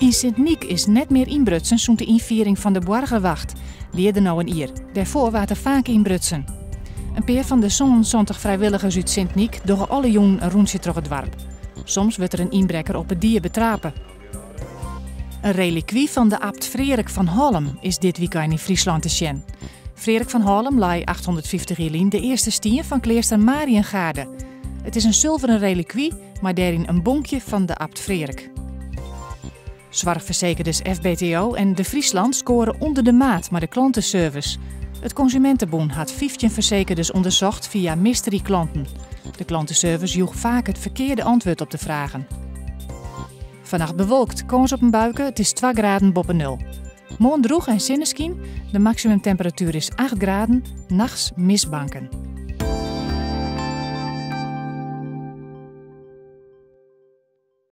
In Sint-Niek is net meer inbrutsen zo'n de inviering van de Borgerwacht. Leerde nou een ier. Daarvoor waren er vaak inbrutsen. Een paar van de 27 vrijwilligers uit Sint-Niek doggen alle jongen een rondje door het dorp. Soms wordt er een inbreker op het dier betrapen. Een reliquie van de abt Frederik van Halm is dit weekend in Friesland te zien. Frederik van Halm lei 850 jaar geleden de eerste stien van kleerster Mariëngaarde. Het is een zilveren reliquie, maar daarin een bonkje van de abt Frederik. Zorgverzekerders FBTO en de Friesland scoren onder de maat met de klantenservice. Het Consumentenbond had 15 verzekerders onderzocht via mystery klanten. De klantenservice joeg vaak het verkeerde antwoord op de vragen. Vannacht bewolkt, kans op een buien, het is 2 graden boven nul. Morgen droog en zinneskien, de maximumtemperatuur is 8 graden, nachts mistbanken.